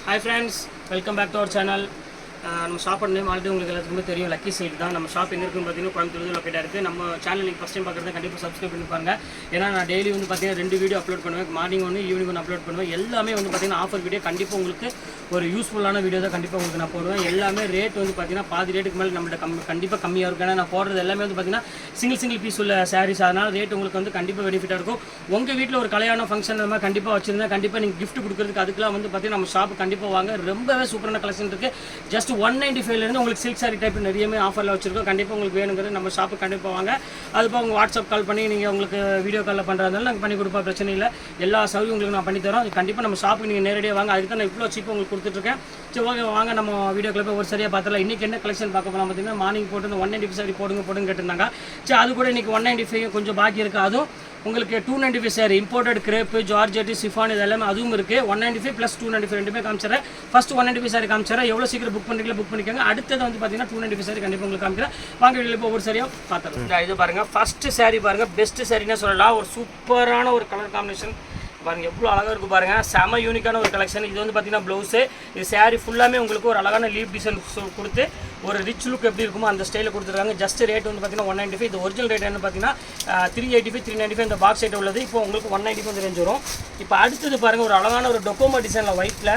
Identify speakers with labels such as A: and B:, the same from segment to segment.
A: Hi friends, welcome back to our channel. நம்ம shop name already உங்களுக்கு எல்லாத்துக்குமே தெரியும். லக்கி சைட் தான் நம்ம ஷாப் எங்கே இருக்குன்னு பார்த்தீங்கன்னா கோயம்புத்தூர் லொக்கேட்டாக இருக்குது. நம்ம சேனல் நீங்கள் ஃபஸ்ட் டைம் பார்க்குறது கண்டிப்பாக சப்ஸ்கிரைப் பண்ணி பாருங்க. ஏன்னா நான் டெய்லி வந்து பார்த்தீங்கன்னா 2 வீடியோ அப்லோட் பண்ணுவேன். மார்னிங் ஒன்று ஈவினிங் ஒன்று அப்லோட் பண்ணுவேன். எல்லாமே வந்து பார்த்தீங்கன்னா ஆஃபர் வீடியோ கண்டிப்பாக உங்களுக்கு ஒரு யூஸ்ஃபுல்லான வீடியோ தான் கண்டிப்பாக உங்களுக்கு நான் போடுவேன். எல்லாமே ரேட் வந்து பார்த்தீங்கன்னா பாதி ரேட்டுக்கு மேலே நம்மள்ட்ட கண்டிப்பாக கம்மியாக இருக்கும். ஏன்னா நான் போடுறது எல்லாமே வந்து பார்த்தீங்கன்னா சிங்கிள் பீஸ் உள்ள சாரீஸ். அதனால் ரேட் உங்களுக்கு வந்து கண்டிப்பாக பெனிஃபிட்டாக இருக்கும். உங்கள் வீட்டில் ஒரு கல்யாணம் ஃபங்க்ஷன் அந்த மாதிரி கண்டிப்பாக வச்சுருந்தா கண்டிப்பாக நீங்கள் கிஃப்ட் கொடுக்குறதுக்கு அதுக்கெலாம் வந்து பார்த்தீங்கன்னா நம்ம ஷாப் கண்டிப்பாக வாங்க. ரொம்பவே சூப்பரான கலெக்ஷன் இருக்குது. ஜஸ்ட் 195 உங்களுக்கு சில்க் சாரி டைப் நிறையவே ஆஃபரில் வச்சிருக்கோம். கண்டிப்பாக உங்களுக்கு வேணுங்கிறது நம்ம ஷாப்புக்கு கண்டிப்பாக வாங்க. அதுப்போ உங்கள் வாட்ஸ்அப் கால் பண்ணி நீங்கள் உங்களுக்கு வீடியோ காலில் பண்ணுறதுனால நாங்கள் பண்ணி கொடுப்போம். பிரச்சனை இல்லை. எல்லா சர்வீஸ் உங்களுக்கு நான் பண்ணி தரோம். கண்டிப்பாக நம்ம ஷாப்புக்கு நீங்கள் நேரடியாக வாங்க. அதுக்கு தான் நான் இவ்வளோ சீப்பாக உங்களுக்கு கொடுத்துட்ருக்கேன். சரி ஓகே வாங்க நம்ம வீடியோக்குள்ள போய் ஒரு சரியாக பார்த்துலாம். இன்றைக்கி என்ன கலெக்ஷன் பார்க்க போகலாம் பார்த்தீங்கன்னா மார்னிங் போட்டு இந்த 195 சாரி போடுங்க கேட்டிருந்தாங்க. சரி அது கூட இன்றைக்கி 195 கொஞ்சம் பாக்கி இருக்குது. அதுவும் உங்களுக்கு 295 sorry imported crepe georgette chiffon இது எல்லாமே அதுவும் இருக்குது. 195 + 295 ரெண்டுமே காமிச்சிடறேன். First 195 sorry காமிச்சிடறேன். எவ்வளோ சீக்கிரம் புக் பண்ணிக்கலாம் புக் பண்ணிக்கோங்க. அடுத்தது வந்து பார்த்தீங்கன்னா 295 சாரி கண்டிப்பாக உங்களுக்கு காமிக்கிறேன். வாங்க வீடியோவில் இப்போ ஒவ்வொரு சரியாக பார்த்துருவோம். இது பாருங்கள் ஃபஸ்ட்டு சாரி பாருங்கள். பெஸ்ட் சாரின்னு சொல்லலாம். ஒரு சூப்பரான ஒரு கலர் காம்பினேஷன் பாருங்கள் எவ்வளோ அழகாக இருக்குது பாருங்கள். செம யூனிக்கான ஒரு கலெக்ஷன். இது வந்து பார்த்தீங்கன்னா ப்ளவுஸு. இது சாரி ஃபுல்லாமே உங்களுக்கு ஒரு அழகான லீவ் டிசைன் கொடுத்து ஒரு ரிச் லுக் எப்படி இருக்குமோ அந்த ஸ்டைலில் கொடுத்துருக்காங்க. ஜஸ்ட் ரேட் வந்து பார்த்தீங்கன்னா 195. இது ஒரிஜினல் ரேட் என்ன பார்த்தீங்கன்னா 385 395 இந்த பாக்ஸ் ரேட் உள்ளது. இப்போ உங்களுக்கு 195 வந்து ரேஞ்ச் வரும். இப்போ அடுத்தது பாருங்கள் ஒரு அழகான ஒரு டொக்கோமோ டிசைனில் ஒயிட்டில்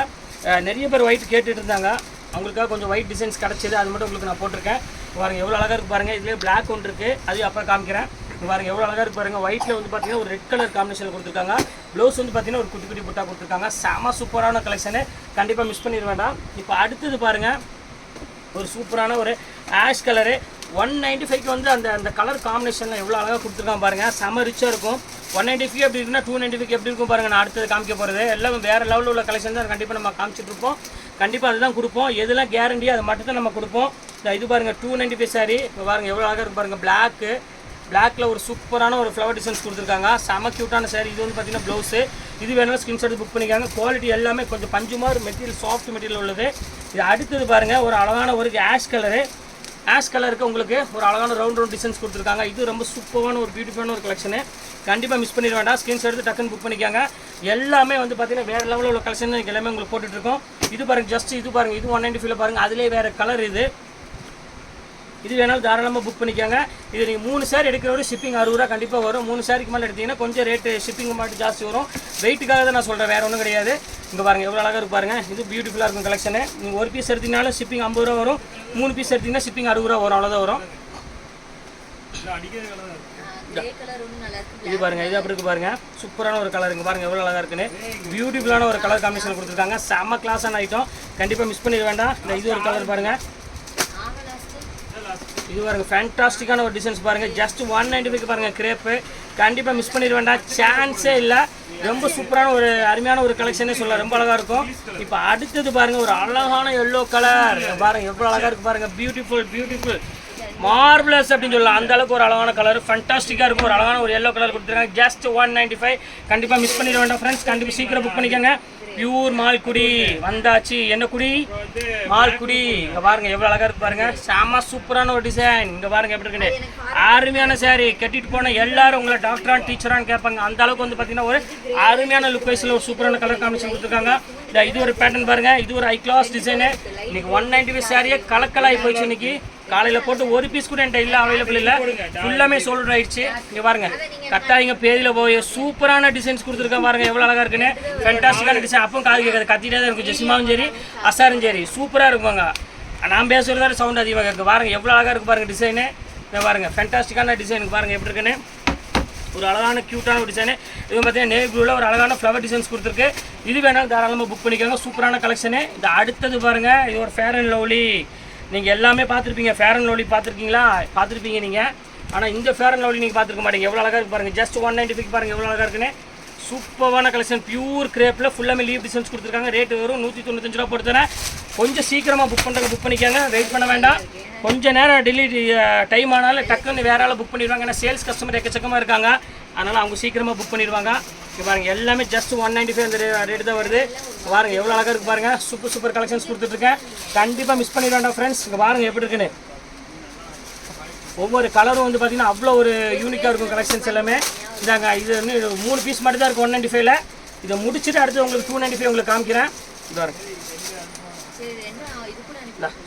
A: நிறைய பேர் ஒயிட் கேட்டுட்டு இருந்தாங்க. அவங்களுக்காக கொஞ்சம் ஒயிட் டிசைன்ஸ் கிடச்சிது. அது மட்டும் உங்களுக்கு நான் போட்டிருக்கேன். பாருங்கள் எவ்வளோ அழகாக இருக்குது பாருங்கள். இதுலேயே பிளாக் ஒன்று இருக்குது. அது அப்போ காமிக்கிறேன். பாருங்கள் எவ்வளோ அழகாக இருக்குது பாருங்கள். ஒயிட்டில் வந்து பார்த்தீங்கன்னா ஒரு ரெட் கலர் காம்பினேஷன் கொடுத்துருக்காங்க. ப்ளவுஸ் வந்து பார்த்தீங்கன்னா ஒரு குட்டி புட்டா கொடுத்துருக்காங்க. செம சூப்பரான கலெக்ஷனு. கண்டிப்பாக மிஸ் பண்ணிட வேண்டாம். இப்போ அடுத்தது பாருங்கள் ஒரு சூப்பரான ஒரு ஆஷ் கலரு 195 வந்து அந்த கலர் காம்பினேஷனில் எவ்வளோ அழகாக கொடுத்துருக்காங்க பாருங்கள். செம ரிச்சாக இருக்கும். 195 எப்படி இருக்குன்னா 295 எப்படி இருக்கும் பாருங்கள். நான் அடுத்தது காமிக்க போகிறது எல்லாம் வேறு லெவலில் உள்ள கலெக்ஷன் தான் கண்டிப்பாக நம்ம காமிச்சிட்டு இருப்போம். கண்டிப்பாக அதுதான் கொடுப்போம். எதெல்லாம் கேரண்டியோ அது மட்டும் தான் நம்ம கொடுப்போம். இது பாருங்கள் 295 சாரி. இப்போ பாருங்கள் எவ்வளோ அழகாக இருக்குது பாருங்கள். பிளாக்ல ஒரு சூப்பரான ஒரு ஃப்ளவர் டிசைன்ஸ் கொடுத்துருக்காங்க. செம க்யூட்டான சாரி. இது வந்து பார்த்தீங்கன்னா ப்ளவுஸு. இது வேணாலும் ஸ்கிரீன்ஷாட் புக் பண்ணிக்காங்க. குவாலிட்டி எல்லாமே கொஞ்சம் பஞ்சுமார் மெட்டீரியல் சாஃப்ட் மெட்டீரியல் உள்ளது. இது அடுத்தது பாருங்கள் ஒரு அழகான ஒரு ஆஷ் கலருக்கு உங்களுக்கு ஒரு அழகான ரவுண்ட் டிசைன்ஸ் கொடுத்துருக்காங்க. இது ரொம்ப சூப்பரான ஒரு பியூட்டிஃபுல்லான ஒரு கலெக்ஷனு. கண்டிப்பாக மிஸ் பண்ணிட வேண்டாம். ஸ்கிரீன்ஷாட் எடுத்து டக்குன்னு புக் பண்ணிக்காங்க. எல்லாமே வந்து பார்த்தீங்கன்னா வேறு லெவலில் உள்ள கலெக்ஷன் எல்லாமே உங்களுக்கு போட்டுட்ருக்கோம். இது பாருங்கள் ஜஸ்ட் இது பாருங்கள். இது 195 பாருங்கள். அதிலே வேறு கலர் இது வேணாலும் தாராளமாக புக் பண்ணிக்காங்க. இது நீங்கள் 3 சாரி எடுக்கிறவரை ஷிப்பிங் 60 ரூபா கண்டிப்பாக வரும். 3 சாரிக்கு மேலே எடுத்திங்கன்னா கொஞ்சம் ரேட்டு ஷிப்பிங் மட்டும் ஜாஸ்தி வரும். வெயிட்டுக்காக தான் நான் சொல்கிறேன், வேறு ஒன்றும் கிடையாது. இங்கே பாருங்கள் எவ்வளோ அழகாக இருக்கு பாருங்கள். இது பியூட்டிஃபுல்லாக இருக்கும் கலெக்ஷனு. நீங்கள் ஒரு பீஸ் எடுத்திங்கனாலும் ஷிப்பிங் 50 ரூபா வரும். 3 பீஸ் எடுத்திங்கன்னா ஷிப்பிங் 60 ரூபா வரும். அவ்வளோதான் வரும். இது பாருங்கள் இது அப்படி இருக்குது பாருங்கள். சூப்பரான ஒரு கலருங்க பாருங்கள் எவ்வளோ அழகாக இருக்குன்னு. பியூட்டிஃபுல்லான ஒரு கலர் காம்பினேஷன் கொடுத்துருக்காங்க. செம்ம கிளாஸான ஐட்டம். கண்டிப்பாக மிஸ் பண்ணிட வேண்டாம். இது ஒரு கலர் பாருங்கள். இது பாருங்க ஃபேண்டாஸ்டிக்கான ஒரு டிசைன்ஸ் பாருங்கள். ஜஸ்ட் 195 பாருங்கள் கிரேப்பு. கண்டிப்பாக மிஸ் பண்ணிட வேண்டாம். சான்ஸே இல்லை. ரொம்ப சூப்பரான ஒரு அருமையான ஒரு கலெக்ஷனே சொல்லலாம். ரொம்ப அழகாக இருக்கும். இப்போ அடுத்தது பாருங்கள் ஒரு அழகான எல்லோ கலர் பாருங்கள் எவ்வளோ அழகாக இருக்குது பாருங்கள். பியூட்டிஃபுல் மார்வலஸ் அப்படின்னு சொல்லலாம். அந்த அளவுக்கு ஒரு அழகான கலர் ஃபேண்டாஸ்டிக்காக இருக்கும். ஒரு அழகான ஒரு எல்லோ கலர் கொடுத்துருக்காங்க. ஜஸ்ட் 195. கண்டிப்பாக மிஸ் பண்ணிட வேண்டாம் ஃப்ரெண்ட்ஸ். கண்டிப்பாக சீக்கிரம் புக் பண்ணிக்கோங்க. பியூர் மால்குடி வந்தாச்சு. என்ன குடி? மால்குடி. இங்கே பாருங்கள் எவ்வளோ அழகாக இருக்குது பாருங்கள். செம சூப்பரான ஒரு டிசைன். இங்கே பாருங்கள் எப்படி இருக்குன்னு. அருமையான சாரி. கட்டிட்டு போன எல்லாரும் உங்களை டாக்டரான் டீச்சரான்னு கேட்பாங்க. அந்த அளவுக்கு வந்து பார்த்தீங்கன்னா ஒரு அருமையான லுக் வைஸில் ஒரு சூப்பரான கலர் காம்பினேஷன் கொடுத்துருக்காங்க. இது ஒரு பேட்டர்ன் பாருங்கள். இது ஒரு ஹை கிளாஸ் டிசைனு. இன்றைக்கி 195 சாரியே கலக்கலாகி போயிடுச்சு. இன்றைக்கி காலையில் போட்டு ஒரு பீஸ் கூட என்கிட்ட இல்லை, அவைலபிள் இல்லை. ஃபுல்லாமே சோல்ட் ஆயிடுச்சு. இங்கே பாருங்கள் கட்டாயிங்க பேதியில் போய் சூப்பரான டிசைன்ஸ் கொடுத்துருக்கேன் பாருங்கள் எவ்வளோ அழகாக இருக்குன்னு. ஃபேண்டாஸ்டிக்கான டிசைன். அப்போ காது கேட்காது, கத்திட்டே தான் இருக்கும். ஜெசிமாவும் சரி அசாரும் சரி சூப்பராக இருக்குவாங்க. நான் பேசுகிறதா சவுண்ட் அதிகமாக இருக்குது. பாருங்கள் எவ்வளோ அழகாக இருக்குது பாருங்கள் டிசைனு. இங்கே பாருங்கள் ஃபேண்டாஸ்டிக்கான டிசைனுக்கு பாருங்கள் எப்படி இருக்குன்னு. ஒரு அழகான க்யூட்டான ஒரு டிசைனு. இது பார்த்தீங்கன்னா நேவி ப்ளூவில் ஒரு அழகான ஃப்ளவர் டிசைன்ஸ் கொடுத்துருக்கு. இது வேணாலும் தாராளமாக புக் பண்ணிக்கோங்க. சூப்பரான கலெக்ஷனு. இது அடுத்தது பாருங்கள் இது ஒரு ஃபேர் அண்ட் லவ்லி. நீங்கள் எல்லாமே பார்த்துருப்பீங்க. ஃபேர் அண்ட் லவ்லி பார்த்துருக்கீங்களா? பார்த்துருப்பீங்க நீங்கள். ஆனால் இந்த ஃபேர் அண்ட் லவ்லி நீங்கள் பார்த்துருக்க மாட்டீங்க. எவ்வளோ அழகாக இருக்குது பாருங்கள். ஜஸ்ட் 195 பாருங்கள் எவ்வளோ அழகாக இருக்குன்னு. சூப்பரான கலெக்ஷன். பியூர் கிரேப்பில் ஃபுல்லாமே லீவ் டிசைன்ஸ் கொடுத்துருக்காங்க. ரேட்டு வரும் 195 ரூபா போட்டுறேன். கொஞ்சம் சீக்கிரமாக புக் புக் பண்ணிக்கோங்க. வெயிட் பண்ண வேண்டாம். கொஞ்சம் நேரம் டெலிவரி டைம் ஆனாலும் டக்குன்னு வேற ஆள் புக் பண்ணிடுவாங்க. ஏன்னா சேல்ஸ் கஸ்டமர் எக்கச்சக்கமாக இருக்காங்க. அதனால் அவங்க சீக்கிரமாக புக் பண்ணிடுவாங்க. இங்கே பாருங்கள் எல்லாமே ஜஸ்ட் 195 அந்த ரேட்டு தான் வருது. பாருங்கள் எவ்வளோ அழகாக இருக்குது பாருங்கள். சூப்பர் கலெக்ஷன்ஸ் கொடுத்துட்ருக்கேன். கண்டிப்பாக மிஸ் பண்ணிட வேண்டாம் ஃப்ரெண்ட்ஸ். இங்கே பாருங்கள் எப்படி இருக்குன்னு. ஒவ்வொரு கலரும் வந்து பார்த்திங்கன்னா அவ்வளோ ஒரு யூனிக்காக இருக்கும் கலெக்ஷன்ஸ் எல்லாமே. இதாங்க இது வந்து 3 பீஸ் மட்டும் தான் இருக்குது 195ல். இதை முடிச்சுட்டு அடுத்து உங்களுக்கு 295 உங்களுக்கு காமிக்கிறேன். இது பாருங்கள்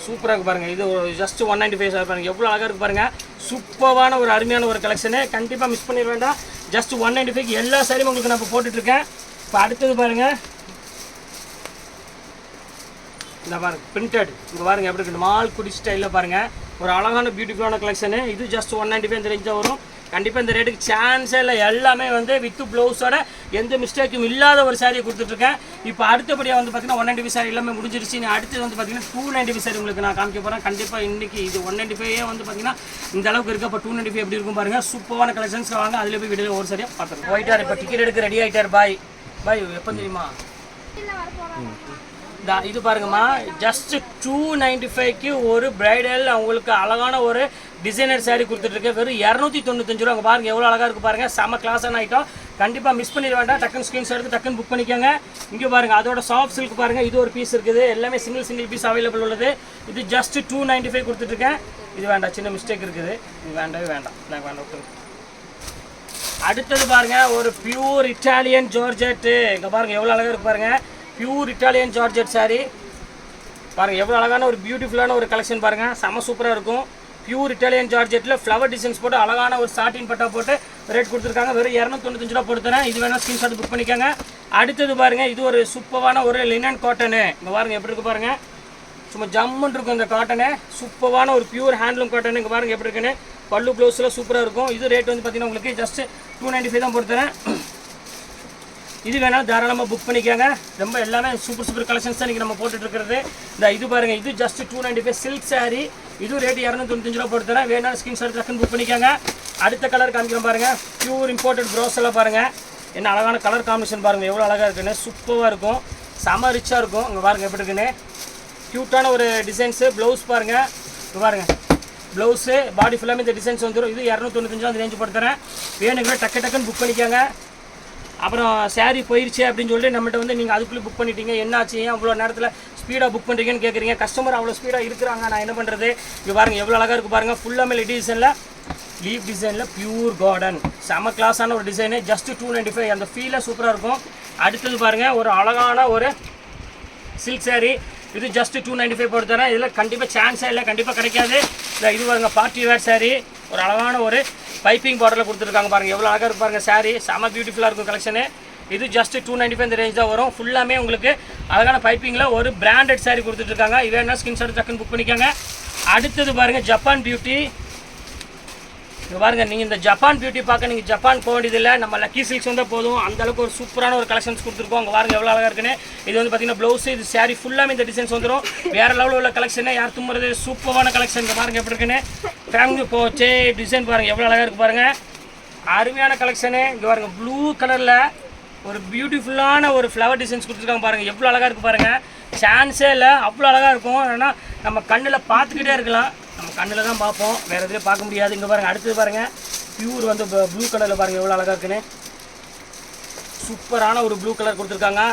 A: சூப்பராக இருக்கு பாருங்கள். இது ஜஸ்ட் 195 சார் பாருங்கள் எவ்வளோ அழகாக இருக்குது பாருங்கள். சூப்பரான ஒரு அருமையான ஒரு கலெக்ஷனு, கண்டிப்பாக மிஸ் பண்ணிட வேண்டாம். ஜஸ்ட் 195 எல்லா சாரியும் உங்களுக்கு நான் இப்போ போட்டுட்ருக்கேன். இப்போ அடுத்தது பாருங்கள், இந்த பாருங்கள் பிரிண்டட், இங்கே பாருங்கள் எப்படி இருக்குது மால்குடி ஸ்டைலில் பாருங்கள் ஒரு அழகான பியூட்டிஃபுல்லான கலெக்ஷனு. இது ஜஸ்ட் 195 இந்த ரேஞ்ச் தான் வரும். கண்டிப்பாக இந்த ரேட்டுக்கு சான்ஸே இல்லை. எல்லாமே வந்து வித்து ப்ளவுஸோட எந்த மிஸ்டேக்கும் இல்லாத ஒரு சாரியை கொடுத்துட்ருக்கேன். இப்போ அடுத்தபடியாக வந்து பார்த்தீங்கன்னா 195 சாரி எல்லாமே முடிஞ்சிருச்சு. அடுத்தது வந்து பார்த்தீங்கன்னா 295 சாரி உங்களுக்கு நான் காமிக்க போகிறேன். கண்டிப்பாக இன்றைக்கி இது 195 வந்து பார்த்தீங்கன்னா இந்த அளவுக்கு இருக்குது. அப்போ 295 எப்படி இருக்கும் பாருங்கள். சூப்பரான கலெக்ஷன்ஸ் வாங்க, அதில் போய் வீடியோ ஒரு சரியாக பார்த்துருக்கோம். ஒயிட்டார் இப்போ டிக்கெட் எடுக்க ரெடி ஆகிட்டார். பாய் பாய் எப்போ தெரியுமா இது பாருங்கம்மா, ஜஸ்ட் 295க்கு ஒரு பிரைடல் அவங்களுக்கு அழகான ஒரு டிசைனர் சாரீ கொடுத்துட்ருக்கேன். வெறும் 295 ரூபா. அங்கே பாருங்கள் எவ்வளோ அழகாக இருக்குது பாருங்கள். செம்ம கிளாஸான ஐட்டம். கண்டிப்பாக மிஸ் பண்ணிட வேண்டாம். டக்குன்னு ஸ்க்ரீன்ஷாட் எடுத்து டக்குன்னு புக் பண்ணிக்கோங்க. இங்கே பாருங்கள் அதோட சாஃப்ட் சில்க் பாருங்கள். இது ஒரு பீஸ் இருக்குது. எல்லாமே சிங்கிள் பீஸ் அவைலபிள் உள்ளது. இது ஜஸ்ட் 295 கொடுத்துட்ருக்கேன். இது வேண்டாம், சின்ன மிஸ்டேக் இருக்குது. இது வேண்டவே வேண்டாம், நான் வேண்டாம். அடுத்தது பாருங்கள் ஒரு பியூர் இட்டாலியன் ஜார்ஜெட்டு. இங்கே பாருங்கள் எவ்வளோ அழகாக இருக்குது பாருங்கள். பியூர் இட்டாலியன் ஜார்ஜெட் சாரீ பாருங்கள் எவ்வளோ அழகான ஒரு பியூட்டிஃபுல்லான ஒரு கலெக்ஷன் பாருங்கள். செம்ம சூப்பராக இருக்கும். பியூர் இட்டாலியன் ஜார்ஜெட்டில் ஃப்ளவர் டிசைன்ஸ் போட்டு அழகான ஒரு சாட்டின் பட்டா போட்டு ரேட் கொடுத்துருக்காங்க. வெறும் 295 ரூபா போட்டுறேன். இது வேணால் ஸ்க்ரீன்ஷாட் புக் பண்ணிக்கோங்க. அடுத்தது பாருங்கள் இது ஒரு சூப்பரான ஒரு லினன் காட்டனு. இங்கே பாருங்கள் எப்படி இருக்குது பாருங்கள். சும்மா ஜம்முன்னு இருக்கும் இந்த காட்டனு. சூப்பரான ஒரு பியூர் ஹேண்ட்லூம் காட்டனு. இங்கே பாருங்கள் எப்படி இருக்குன்னு. பல்லு ப்ளவுஸில் சூப்பராக இருக்கும். இது ரேட் வந்து பார்த்தீங்கன்னா உங்களுக்கு ஜஸ்ட் 295 தான் போட்டுறேன். இது வேணாலும் தாராளமாக புக் பண்ணிக்கோங்க. ரொம்ப எல்லாமே சூப்பர் கலெக்ஷன்ஸ் தான் இன்றைக்கி நம்ம போட்டுட்ருக்கிறது. இந்த இது பாருங்கள், இது ஜஸ்ட் 295 சில்க் சாரீ. இது ரேட்டு 295 ரூபா போட்டு தரேன். வேணாலும் ஸ்க்ரீன்ஷாட் டக்குன்னு புக் பண்ணிக்கோங்க. அடுத்த கலர் காமிக்கிறோம் பாருங்கள். பியூர் இம்போர்ட்டட் ப்ரோஸ் எல்லாம் பாருங்கள். என்ன அழகான கலர் காம்பினேஷன் பாருங்கள் எவ்வளோ அழகாக இருக்குன்னு. சூப்பராக இருக்கும், செம ரிச்சாக இருக்கும். இங்கே பாருங்கள் எப்படி இருக்குன்னு. க்யூட்டான ஒரு டிசைன்ஸு. ப்ளவுஸ் பாருங்கள், இங்கே பாருங்கள் ப்ளவுஸு பாடி ஃபுல்லாமே இந்த டிசைன்ஸ் வந்துடும். இது 295 அந்த ரேஞ்சு போட்டு தரேன். வேணுங்கிற டக்குன்னு புக் பண்ணிக்கோங்க. அப்புறம் சாரீ போயிடுச்சு அப்படின்னு சொல்லிட்டு நம்மகிட்ட வந்து நீங்கள் அதுக்குள்ளே புக் பண்ணிட்டீங்க, என்னாச்சு ஏன் அவ்வளோ நேரத்தில் ஸ்பீடாக புக் பண்ணுறீங்கன்னு கேட்குறீங்க. கஸ்டமர் அவ்வளோ ஸ்பீடாக இருக்கிறாங்க, நான் என்ன பண்ணுறது. இங்கே பாருங்கள் எவ்வளோ அழகாக இருக்குது பாருங்கள். ஃபுல்லாமே லீஃப் டிசைனில் பியூர் கார்டன் செம கிளாஸான ஒரு டிசைனு. ஜஸ்ட் 295 அந்த ஃபீலாக சூப்பராக இருக்கும். அடுத்தது பாருங்கள் ஒரு அழகான ஒரு சில்க் சாரீ. இது ஜஸ்ட் 295 போட்டு தரேன். இதில் கண்டிப்பாக சான்ஸே இல்லை, கண்டிப்பாக கிடைக்காது. இது பாருங்க பார்ட்டி வேர் சாரீ. ஒரு அழகான ஒரு பைப்பிங் பார்டரில் கொடுத்துருக்காங்க பாருங்கள் எவ்வளோ அழகாக இருக்கு பாருங்கள். சாரீ செம பியூட்டிஃபுல்லாக இருக்கும் கலெக்ஷனு. இது ஜஸ்ட் 295 இந்த ரேஞ்ச் தான் வரும். ஃபுல்லாமே உங்களுக்கு அழகான பைப்பிங்கில் ஒரு பிராண்டட் சாரீ கொடுத்துட்ருக்காங்க. இது வேணா ஸ்க்ரீன்ஷாட் டக்குன்னு புக் பண்ணிக்கோங்க. அடுத்தது பாருங்கள் ஜப்பான் பியூட்டி. இங்கே பாருங்கள், நீங்கள் இந்த ஜப்பான் பியூட்டி பார்க்க நீங்கள் ஜப்பான் போக வேண்டியதில்லை, நம்ம லக்கி சில்க்ஸ் வந்தால் போதும். அந்தளவுக்கு ஒரு சூப்பரான ஒரு கலெக்ஷன்ஸ் கொடுத்துருக்கோம். அங்கே பாருங்கள் எவ்வளோ அழகாக இருக்குன்னு. இது வந்து பார்த்தீங்கன்னா ப்ளவுஸு, இது சாரீ ஃபுல்லாமே இந்த டிசைன்ஸ் வந்துடும். வேறு லெவலில் உள்ள கலெக்ஷனு, யார் தும்புறது சூப்பரான கலெக்ஷன். இங்கே பாருங்கள் எப்படி இருக்குன்னு. ஃபேமிலி போச்சு டிசைன் பாருங்கள் எவ்வளோ அழகாக இருக்குது பாருங்கள். அருமையான கலெக்ஷனு. இங்கே பாருங்கள் ப்ளூ கலரில் ஒரு பியூட்டிஃபுல்லான ஒரு ஃப்ளவர் டிசைன்ஸ் கொடுத்துருக்காங்க பாருங்கள் எவ்வளோ அழகாக இருக்குது பாருங்கள். சான்ஸே இல்லை, அவ்வளோ அழகாக இருக்கும். ஏன்னா நம்ம கண்ணில் பார்த்துக்கிட்டே இருக்கலாம், நம்ம கண்ணில் தான் பார்ப்போம், வேறு எதுலேயும் பார்க்க முடியாது. இங்கே பாருங்கள் அடுத்தது பாருங்கள் பியூர் வந்து ப்ளூ கலரில் பாருங்கள் எவ்வளோ அழகாக இருக்குன்னு. சூப்பரான ஒரு ப்ளூ கலர் கொடுத்துருக்காங்க.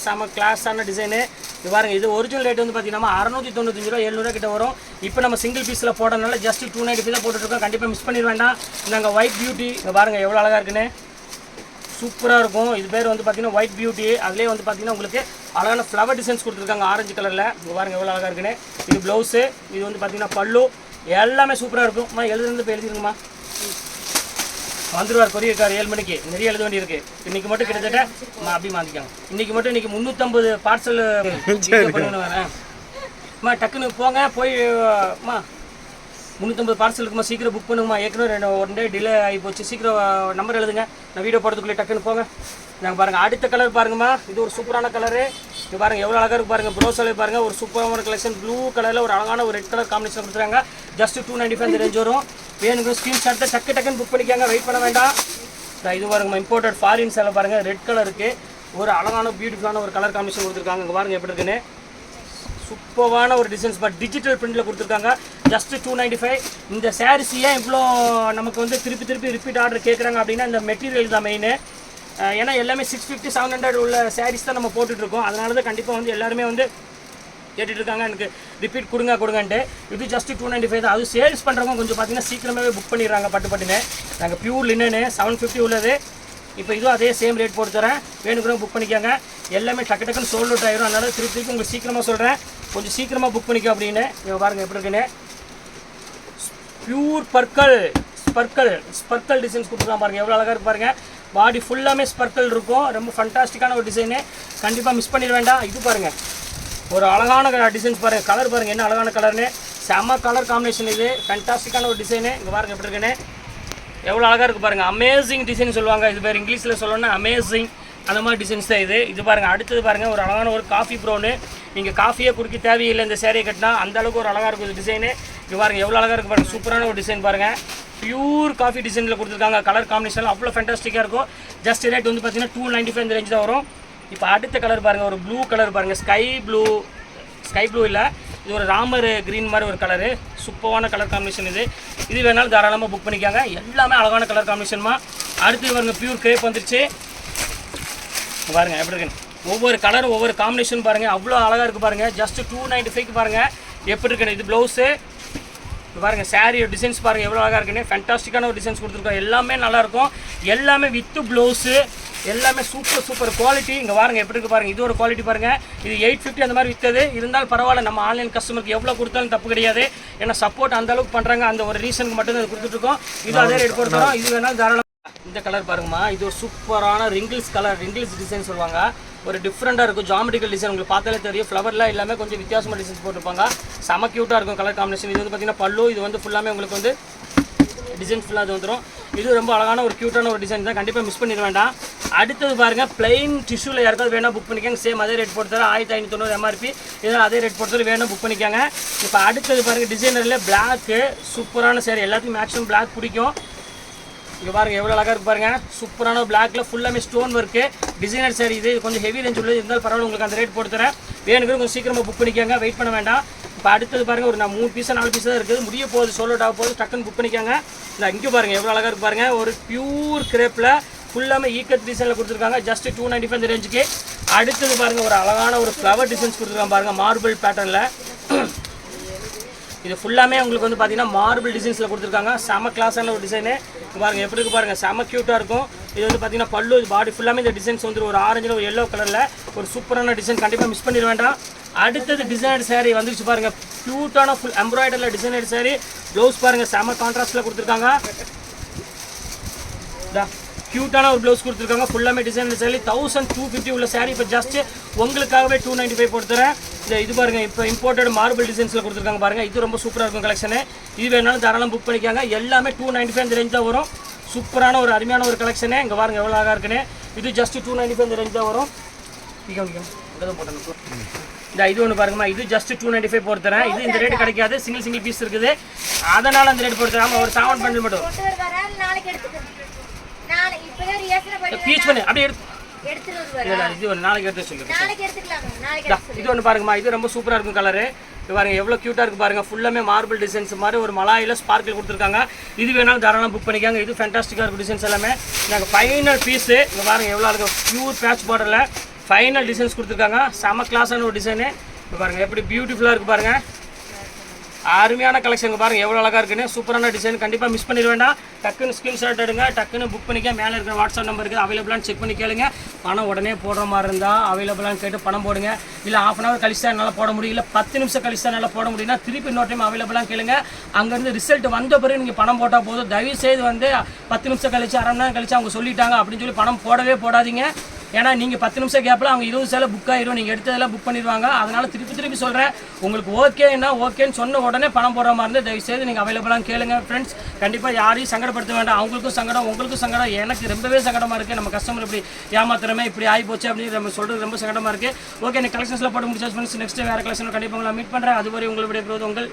A: செம கிளாஸான டிசைனு. இது பாருங்கள், இது ஒரிஜினல் ரேட் வந்து பார்த்தீங்கன்னா 695 ரூபா 700 கிட்ட வரும். இப்போ நம்ம சிங்கிள் பீஸில் போட்டதுனால ஜஸ்ட் 295 தான் போட்டுருக்கோம். கண்டிப்பாக மிஸ் பண்ணிட வேண்டாம். நாங்கள் ஒயிட் பியூட்டி. இங்கே பாருங்கள் எவ்வளோ அழகாக இருக்குன்னு. சூப்பராக இருக்கும். இது பேர் வந்து பார்த்தீங்கன்னா ஒயிட் பியூட்டி. அதிலே வந்து பார்த்தீங்கன்னா உங்களுக்கு அழகான ஃப்ளவர் டிசைன்ஸ் கொடுத்துருக்காங்க ஆரஞ்சு கலரில். இங்கே பாருங்கள் எவ்வளோ அழகாக இருக்குன்னு. இது ப்ளவுஸு, இது வந்து பார்த்தீங்கன்னா பல்லு, எல்லாமே சூப்பராக இருக்கும். எழுதுறது இப்போ எழுதிருங்கம்மா. வந்துடுவார் கொரியர்கார் 7 மணிக்கு. நிறைய எழுத வேண்டி இருக்குது. இன்றைக்கி மட்டும் கிட்டத்தட்ட அப்படி மாற்றிக்காங்க. இன்றைக்கி மட்டும் இன்றைக்கி 350 பார்சல் பண்ணணும். வரேன் டக்குன்னு போங்க போய் 350 பார்சல் இருக்குமா, சீக்கிரம் புக் பண்ணுங்கம்மா. ஏற்கனவே 1 டே டிலே ஆகி போச்சு. சீக்கிரம் நம்பர் எழுதுங்க, நான் வீடியோ போடுறதுக்குள்ளே டக்குன்னு போங்க. நாங்கள் பாருங்கள் அடுத்த கலர் பாருங்கம்மா. இது ஒரு சூப்பரான கலரு. இது பாருங்கள் எவ்வளோ அழகாக இருக்குது பாருங்கள். ப்ரோஸாலே பாருங்கள் ஒரு சூப்பரான கலெக்ஷன். ப்ளூ கலரில் ஒரு அழகான ஒரு ரெட் கலர் காம்பினேஷன் கொடுத்துருக்காங்க. ஜஸ்ட் 295 இந்த ரேஞ்ச் வரும். வேணுங்க ஸ்க்ரீன்ஷாட்டை டக்குன்னு புக் பண்ணிக்காங்க, வெயிட் பண்ண வேண்டாம். இது பாருங்கம்மா இம்போர்ட்டட் ஃபாரின் சேலை பாருங்கள் ரெட் கலருக்கு ஒரு அழகான பியூட்டிஃபுல்லான ஒரு கலர் காம்பினேஷன் கொடுத்துருக்காங்க. இங்கே பாருங்கள் எப்படி இருக்குன்னு. சூப்பரான ஒரு டிசைன்ஸ் பட் டிஜிட்டல் பிரிண்டில் கொடுத்துருக்காங்க. ஜஸ்ட் 295. இந்த சாரீஸ் ஏன் இவ்வளோ நமக்கு வந்து திருப்பி ரிப்பீட் ஆர்டர் கேட்குறாங்க அப்படின்னா இந்த மெட்டீரியல் தான் மெயின். ஏன்னா எல்லாமே 650 700 உள்ள சாரீஸ் தான் நம்ம போட்டுட்ருக்கோம். அதனால தான் கண்டிப்பாக வந்து எல்லாருமே வந்து கேட்டுட்ருக்காங்க எனக்கு ரிப்பீட் கொடுங்கன்ட்டு. இது ஜஸ்ட் 295 தான். அது சேல்ஸ் பண்ணுறவங்க கொஞ்சம் பார்த்தீங்கன்னா சீக்கிரமாகவே புக் பண்ணிடுறாங்க பட்டுன்னு. நாங்கள் பியூர் லினனு 750 உள்ளது. இப்போ இதுவும் அதே சேம் ரேட் போட்டு தரேன், வேணுங்கிறவங்க புக் பண்ணிக்கோங்க. எல்லாமே டக்கு டக்குன்னு சோல்ட் அவுட் ஆயிரும், அதனால் திருப்பி உங்களுக்கு சீக்கிரமாக சொல்கிறேன், கொஞ்சம் சீக்கிரமாக புக் பண்ணிக்கோ அப்படின்னு. இங்கே பாருங்கள் எப்படி இருக்குன்னு, பியூர் ஸ்பர்க்கல் டிசைன்ஸ் கொடுத்துக்கலாம் பாருங்கள், எவ்வளோ அழகாக இருக்கு பாருங்கள். பாடி ஃபுல்லாமே ஸ்பர்க்கல் இருக்கும், ரொம்ப ஃபண்டாஸ்டிக்கான ஒரு டிசைனு, கண்டிப்பாக மிஸ் பண்ணிட வேண்டாம். இது பாருங்கள் ஒரு அழகான டிசைன்ஸ் பாருங்கள், கலர் பாருங்கள் என்ன அழகான கலர்னு, செம்ம கலர் காம்பினேஷன், இது ஃபண்டாஸ்டிக்கான ஒரு டிசைனு. இங்கே பாருங்கள் எப்படி இருக்குன்னு, எவ்வளோ அழகாக இருக்குது பாருங்கள். அமேசிங் டிசைன் சொல்லுவாங்க, இது பேர் இங்கிலீஷில் சொல்லணும்னா அமேசிங், அந்த மாதிரி டிசைன்ஸ் தான் இது. இது பாருங்கள் அடுத்தது பாருங்கள், ஒரு அழகான ஒரு காஃபி ப்ரௌனு, நீங்கள் காஃபியே குடிக்க தேவையில்லை இந்த சேரீயை கட்டினா, அந்த அளவுக்கு ஒரு அழகாக இருக்கும் டிசைனு. இது பாருங்கள் எவ்வளோ அழகாக இருக்குது பாருங்கள், சூப்பரான ஒரு டிசைன் பாருங்கள், பியூர் காஃபி டிசைனில் கொடுத்துருக்காங்க. கலர் காம்பினேஷன் அவ்வளோ ஃபேண்டாஸ்டிக்காக இருக்கும். ஜஸ்ட் ரேட் வந்து பார்த்தீங்கன்னா 295 இந்த ரேஞ்ச் தான் வரும். இப்போ அடுத்த கலர் பாருங்கள், ஒரு ப்ளூ கலர் பாருங்கள், ஸ்கை ப்ளூ இல்லை, இது ஒரு ராமர் க்ரீன் மாதிரி ஒரு கலரு, சூப்பரான கலர் காம்பினேஷன். இது வேணாலும் தாராளமாக புக் பண்ணிக்காங்க, எல்லாமே அழகான கலர் காம்பினேஷன்மா. அடுத்து பாருங்கள் பியூர் கிரேப் வந்துருச்சு பாருங்கள் எப்படி இருக்குன்னு, ஒவ்வொரு கலரும் ஒவ்வொரு காம்பினேஷன் பாருங்கள், அவ்வளோ அழகாக இருக்குது பாருங்கள். ஜஸ்ட் 295 பாருங்கள் எப்படி இருக்குன்னு. இது ப்ளவுஸு பாருங்கள், சாரீ டிசைன்ஸ் பாருங்கள் எவ்வளோ அழகாக இருக்குன்னு, ஃபேண்டாஸ்டிக்கான ஒரு டிசைன்ஸ் கொடுத்துருக்கோம், எல்லாமே நல்லாயிருக்கும், எல்லாமே வித்து ப்ளவுஸு, எல்லாமே சூப்பர் குவாலிட்டி. இங்கே பாருங்கள் எப்படி இருக்குது பாருங்கள், இது ஒரு குவாலிட்டி பாருங்கள். இது 850 அந்த மாதிரி விற்றது, இருந்தாலும் பரவாயில்ல, நம்ம ஆன்லைன் கஸ்டமருக்கு எவ்வளோ கொடுத்தாலும் தப்பு கிடையாது, ஏன்னா சப்போர்ட் அந்த அளவுக்கு பண்ணுறாங்க, அந்த ஒரு ரீசனுக்கு மட்டும் தான் கொடுத்துட்ருக்கோம். இது அதே ரேட் கொடுத்துறோம். இது வேணாலும் தாராளம். இந்த கலர் பாருங்கம்மா, இது ஒரு சூப்பரான ரிங்கிள்ஸ் டிசைன் சொல்லுவாங்க, ஒரு டிஃப்ரெண்ட்டாக இருக்கும், ஜாமெட்ரிக்கல் டிசைன் உங்களுக்கு பார்த்தாலே தெரியும், ஃப்ளவர்லாம் எல்லாமே கொஞ்சம் வித்தியாசமாக டிசைன்ஸ் போட்டிருப்பாங்க, செம க்யூட்டாக இருக்கும் கலர் காம்பினேஷன். இது வந்து பார்த்தீங்கன்னா பல்லு, இது வந்து ஃபுல்லாமே உங்களுக்கு வந்து டிசைன் ஃபுல்லாக அது வந்துடும். இது ரொம்ப அழகான ஒரு க்யூட்டான ஒரு டிசைன் தான், கண்டிப்பாக மிஸ் பண்ணிட வேண்டாம். அடுத்தது பாருங்கள், பிளைன் டிஷ்யூவில் யாருக்காவது வேணால் புக் பண்ணிக்கோங்க, சேம் அதே ரேட் போட்டு தரேன், 1590 MRP, இதெல்லாம் அதே ரேட் போட்டு வேணும் புக் பண்ணிக்கோங்க. இப்போ அடுத்தது பாருங்கள், டிசைனரில் பிளாக்கு சூப்பரான சேரீ, எல்லாத்துக்கும் மேக்ஸிமம் பிளாக் பிடிக்கும். இங்கே பாருங்கள் எவ்வளோ அழகாக இருக்குது பாருங்கள், சூப்பரான பிளாக்கில் ஃபுல்லாமே ஸ்டோன் ஒர்க்கு டிசைனர் சாரி. இது கொஞ்சம் ஹெவி ரேஞ்ச் உள்ளது, இருந்தாலும் பரவாயில்ல, உங்களுக்கு அந்த ரேட் போட்டு தரேன், வேணுங்கிற கொஞ்சம் சீக்கிரமாக புக் பண்ணிக்கோங்க, வெயிட் பண்ண வேண்டாம். இப்போ அடுத்தது பாருங்கள், ஒரு 3 பீஸ் 4 பீஸ் தான் இருக்குது, முடிய போகுது, சோல்ட் அவுட் ஆக போகுது, டக்குன்னு புக் பண்ணிக்கோங்க. இல்லை இங்கே பாருங்கள் எவ்வளோ அழகாக இருக்குது பாருங்கள், ஒரு பியூர் கிரேப்பில் ஃபுல்லாமே ஈக்கத் டிசைனில் கொடுத்துருக்காங்க, ஜஸ்ட் 295 இந்த ரேஞ்சுக்கு. அடுத்தது பாருங்கள், ஒரு அழகான ஒரு ஃப்ளவர் டிசைன்ஸ் கொடுத்துருக்காங்க பாருங்கள், மார்பிள் பேட்டர்னில். இது ஃபுல்லாமே உங்களுக்கு வந்து பார்த்தீங்கன்னா மார்பிள் டிசைன்ஸில் கொடுத்துருக்காங்க, செம கிளாஸான ஒரு டிசைனு. பாருங்கள் எப்படி இருக்குது பாருங்கள், செம க்யூட்டாக இருக்கும். இது வந்து பார்த்தீங்கன்னா பல்லு, பாடி ஃபுல்லாமே இந்த டிசைன்ஸ் வந்து ஒரு ஆரஞ்சில் ஒரு எல்லோ கலரில் ஒரு சூப்பரான டிசைன், கண்டிப்பாக மிஸ் பண்ணிட வேண்டாம். அடுத்தது டிசைனர் சாரீ வந்துருச்சு பாருங்கள், க்யூட்டான ஃபுல் எம்ப்ராய்டரியில் டிசைனர் சாரீ, ப்ளவுஸ் பாருங்கள் செம கான்ட்ராஸ்ட்டில் கொடுத்துருக்காங்க, க்யூட்டான ஒரு ப்ளவுஸ் கொடுத்துருக்காங்க, ஃபுல்லாமே டிசைனர் சாரீ. 1250 உள்ள சாரீ இப்போ ஜஸ்ட் உங்களுக்காகவே 295 போட்டு தரேன். இது பாருங்கள், இப்போ இம்போர்ட்டட் மார்பிள் டிசைன்ஸில் கொடுத்துருக்காங்க பாருங்கள், இது ரொம்ப சூப்பராக இருக்கும் கலெக்ஷனு. இது வேணாலும் தாராளம் புக் பண்ணிக்காங்க, எல்லாமே 295 இந்த ரேஞ்ச் தான் வரும், சூப்பரான ஒரு அருமையான ஒரு கலெக்ஷனு. இங்கே பாருங்கள் எவ்வளோ அழகாக இருக்குன்னு, இது ஜஸ்ட் 295 இந்த ரேஞ்ச் தான் வரும். இது ஒன்று பாருங்கம்மா, இது ஜஸ்ட் 295 போட்டு தரேன். இது இந்த ரேட் கிடைக்காது, சிங்கிள் பீஸ் இருக்குது, அதனால் அந்த ரேட் போட்டு தராமல் ஒரு 7 பண்டில் மட்டும் பீச் பண்ணி அப்படியே இது ஒன்று நாளைக்கு எடுத்து சொல்லுங்கள். இது ஒன்று பாருங்கம்மா, இது ரொம்ப சூப்பராக இருக்கும் கலரு. இது பாருங்கள் எவ்வளோ க்யூட்டாக இருக்குது பாருங்கள், ஃபுல்லாமே மார்பிள் டிசைன்ஸ் மாதிரி ஒரு மலாயில் ஸ்பார்க்கில் கொடுத்துருக்காங்க. இது வேணாலும் தாராளம் புக் பண்ணிக்காங்க, இது ஃபேண்டாஸ்டிக்காக இருக்கும் டிசைன்ஸ் எல்லாமே. நாங்கள் ஃபைனல் பீஸு இங்கே பாருங்கள் எவ்வளோ இருக்கும், பியூர் பேட்ச் பார்டரில் ஃபைனல் டிசைன்ஸ் கொடுத்துருக்காங்க, செம கிளாஸான ஒரு டிசைனு. இப்போ பாருங்கள் எப்படி பியூட்டிஃபுல்லாக இருக்குது பாருங்கள், அருமையான கலெக்ஷன் பாருங்கள் எவ்வளோ அழகாக இருக்குன்னு, சூப்பரான டிசைன், கண்டிப்பாக மிஸ் பண்ணிட வேண்டாம். டக்குன்னு ஸ்க்ரீன்ஷாட் எடுங்க, டக்குன்னு புக் பண்ணிக்க, மேலே இருக்கிற வாட்ஸ்அப் நம்பருக்கு அவைலபிளான்னு செக் பண்ணி கேளுங்க. பணம் உடனே போடுற மாதிரி இருந்தால் அவைலபிளான்னு கேட்டு பணம் போடுங்க, இல்லை ½ hour கழிச்சு தான் என்னால் போட முடியும், இல்லை 10 நிமிஷம் கழிச்சு தான் என்னால் போட முடியும்னா திருப்பி இன்னொரு டைம் அவைலபிளாக கேளுங்க. அங்கேருந்து ரிசல்ட் வந்த பிறகு நீங்கள் பணம் போட்டால் போதும், தயவுசெய்து வந்து 10 நிமிஷம் கழிச்சு ½ மணி நேரம் கழிச்சு அவங்க சொல்லிட்டாங்க அப்படின்னு சொல்லி பணம் போடவே போடாதீங்க. ஏன்னா நீங்கள் 10 நிமிஷம் கேப்பில் அவங்க 20 சேலை புக் ஆயிரும், நீங்கள் எடுத்ததெல்லாம் புக் பண்ணிடுவாங்க. அதனால் திருப்பி சொல்கிறேன், உங்களுக்கு ஓகேன்னா ஓகேன்னு சொன்ன உடனே பணம் போடுற மாதிரி இருந்தால் தயவுசெய்து நீங்கள் அவைலபிளாக கேளுங்க ஃப்ரெண்ட்ஸ். கண்டிப்பாக யாரையும் சங்கடப்படுத்த வேண்டாம், அவங்களுக்கும் சங்கடம் உங்களுக்கும் சங்கடம், எனக்கு ரொம்பவே சங்கடமாக இருக்குது. நம்ம கஸ்டமர் இப்படி ஏமாத்திரமே இப்படி ஆகி போச்சு அப்படின்னு நம்ம சொல்கிறது ரொம்ப சங்கடமாக இருக்குது. ஓகே, எனக்கு கலெக்ஷன்ஸில் போட்டு முடிச்சாச்சு ஃப்ரெண்ட்ஸ். நெக்ஸ்ட் வேறு கலெக்ஷன் கண்டிப்பாக உங்களை மீட் பண்ணுறேன். அதுவரை உங்களுடைய உங்கள்